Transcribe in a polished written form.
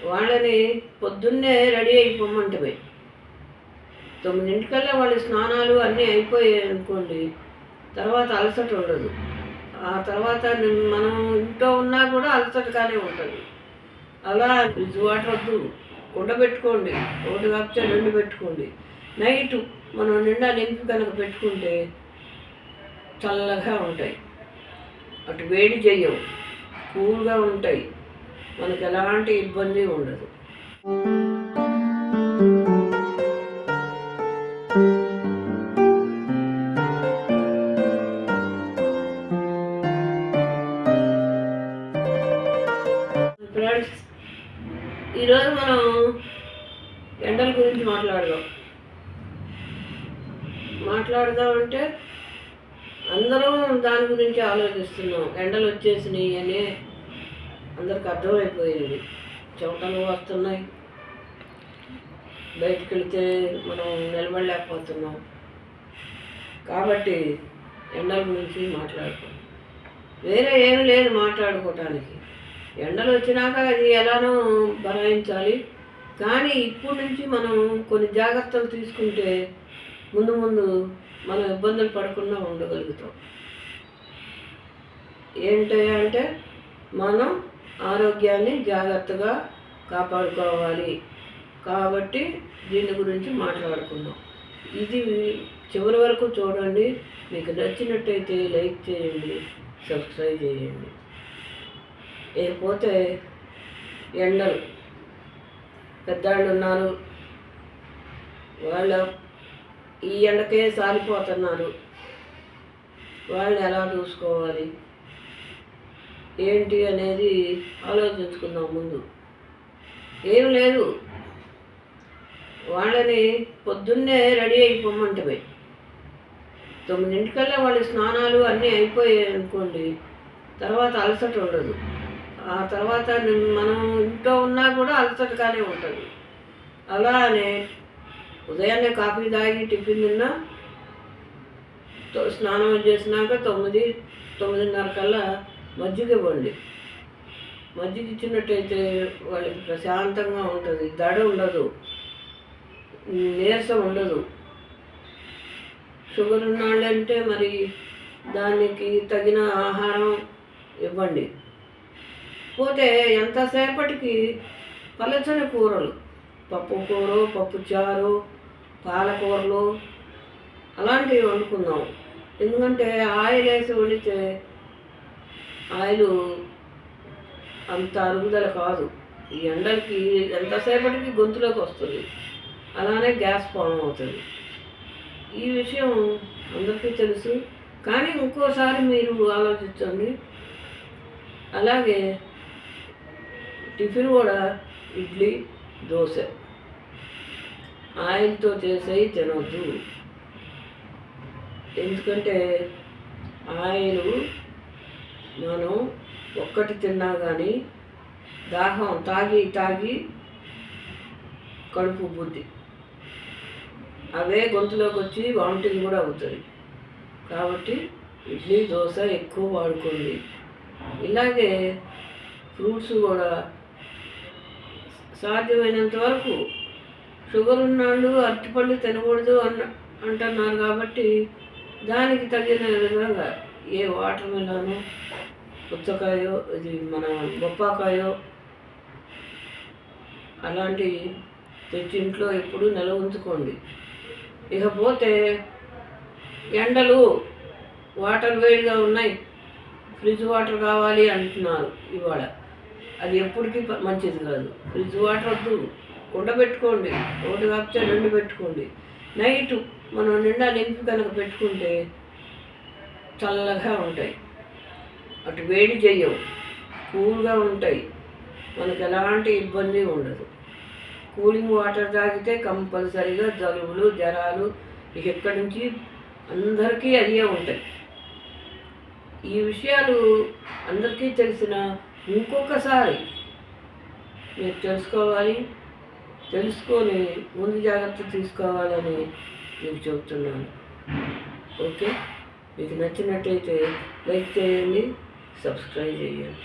వాళ్ళని పొద్దున్నే రెడీ అయిపోమంటమే. 9:00కల్లా వాళ్ళ స్నానాలు అన్నీ అయిపోయాయి అనుకోండి, తర్వాత అలసట ఉండదు. ఆ తర్వాత మనం ఇంట్లో ఉన్నా కూడా అలసటగానే ఉంటుంది. అలా ఫ్రిడ్జ్ వాటర్ వద్దు, కుండ పెట్టుకోండి, ఒకటి కాకపోతే 2 పెట్టుకోండి. నైటు మనం నిండా నింపి కనుక పెట్టుకుంటే చల్లగా ఉంటాయి, అటు వేడి చెయ్యవు, కూల్గా ఉంటాయి, మనకు ఎలాంటి ఇబ్బంది ఉండదు. ఫ్రెండ్స్, ఈరోజు మనం ఎండల గురించి మాట్లాడదామంటే అందరం దాని గురించి ఆలోచిస్తున్నాం. ఎండలు వచ్చేసినాయి అని అందరికి అర్థమైపోయింది. చెమటలు వస్తున్నాయి, బయటికి వెళితే మనం నిలబడలేకపోతున్నాం. కాబట్టి ఎండల గురించి మాట్లాడుకోం. వేరే ఏమి లేదు మాట్లాడుకోవటానికి. ఎండలు వచ్చినాక అది ఎలానో భరాయించాలి. కానీ ఇప్పటి నుంచి మనం కొన్ని జాగ్రత్తలు తీసుకుంటే ముందు ముందు మనం ఇబ్బందులు పడకుండా ఉండగలుగుతాం. ఏంటంటే మనం ఆరోగ్యాన్ని జాగ్రత్తగా కాపాడుకోవాలి. కాబట్టి దీని గురించి మాట్లాడుకుందాం. ఇది చివరి వరకు చూడండి. మీకు నచ్చినట్టయితే లైక్ చేయండి, సబ్స్క్రైబ్ చేయండి. లేకపోతే ఎండలు పెద్దవాళ్ళు ఉన్నారు, వాళ్ళు ఈ ఎండకే సాలిపోతున్నారు. వాళ్ళని ఎలా చూసుకోవాలి ఏంటి అనేది ఆలోచించుకుందాం. ముందు ఏం లేదు, వాళ్ళని పొద్దున్నే రెడీ అయిపోమంటమే. 9:00కల్లా వాళ్ళ స్నానాలు అన్నీ అయిపోయాయి అనుకోండి, తర్వాత అలసట ఉండదు. ఆ తర్వాత మనం ఇంట్లో ఉన్నా కూడా అలసటగానే ఉంటుంది. అలానే ఉదయాన్నే కాఫీ తాగి టిఫిన్ తిన్నా, స్నానం చేసినాక 9-9:30కల్లా మజ్జిగ ఇవ్వండి. మజ్జిగ ఇచ్చినట్టయితే వాళ్ళకి ప్రశాంతంగా ఉంటుంది, దడ ఉండదు, నీరసం ఉండదు. షుగర్ ఉన్నాళ్ళంటే మరి దానికి తగిన ఆహారం ఇవ్వండి. పోతే ఎంతసేపటికి పలచని కూరలు, పప్పు కూర, పప్పు చారు, పాలకూరలు అలాంటివి వండుకుందాం. ఎందుకంటే ఆయిల్ వేసి వండితే ఆయిల్ అంత అరుగుదల కాదు. ఈ ఎండలకి ఎంతసేపటికి గొంతులోకి వస్తుంది, అలానే గ్యాస్ ఫామ్ అవుతుంది. ఈ విషయం అందరికీ తెలుసు, కానీ ఇంకోసారి మీరు ఆలోచించండి. అలాగే టిఫిన్ కూడా ఇడ్లీ, దోశ ఆయిల్తో చేసేవి తినవద్దు. ఎందుకంటే ఆయిల్ మనం ఒక్కటి తిన్నా కానీ దాహం తాగి కడుపు బుద్ధి అవే గొంతులోకి వచ్చి వామిటింగ్ కూడా అవుతుంది. కాబట్టి ఇడ్లీ, దోశ ఎక్కువ వాడుకోండి. ఇలాగే ఫ్రూట్స్ కూడా సాధ్యమైనంత వరకు, షుగర్ ఉన్నాళ్ళు అరటిపళ్ళు తినకూడదు అంటున్నారు. కాబట్టి దానికి తగిన విధంగా ఏ వాటర్ మిలాను, పుచ్చకాయో, ఇది మన బొప్పాకాయో అలాంటివి తెచ్చి ఇంట్లో ఎప్పుడు నిల్వ ఉంచుకోండి. ఇకపోతే ఎండలు వాటర్ వేడిగా ఉన్నాయి, ఫ్రిడ్జ్ వాటర్ కావాలి అంటున్నారు ఇవాళ. అది ఎప్పటికీ మంచిది కాదు. ఫ్రిడ్జ్ వాటర్ వద్దు, కుండ పెట్టుకోండి, ఒకటి కాకపోతే 2 పెట్టుకోండి. నైటు మనం నిండా నింపి కనుక పెట్టుకుంటే చల్లగా ఉంటాయి, అటు వేడి చెయ్యవు, కూల్గా ఉంటాయి, మనకు ఎలాంటి ఇబ్బంది ఉండదు. కూలింగ్ వాటర్ తాగితే కంపల్సరీగా జలుబులు, జ్వరాలు ఎక్కడి నుంచి అందరికీ అయ్యే ఉంటాయి. ఈ విషయాలు అందరికీ తెలిసిన ఇంకొకసారి మీరు తెలుసుకొని ముందు జాగ్రత్త తీసుకోవాలని మీకు చెబుతున్నాను. ఓకే, మీకు నచ్చినట్టయితే లైక్ చేయండి, సబ్స్క్రైబ్ చేయండి.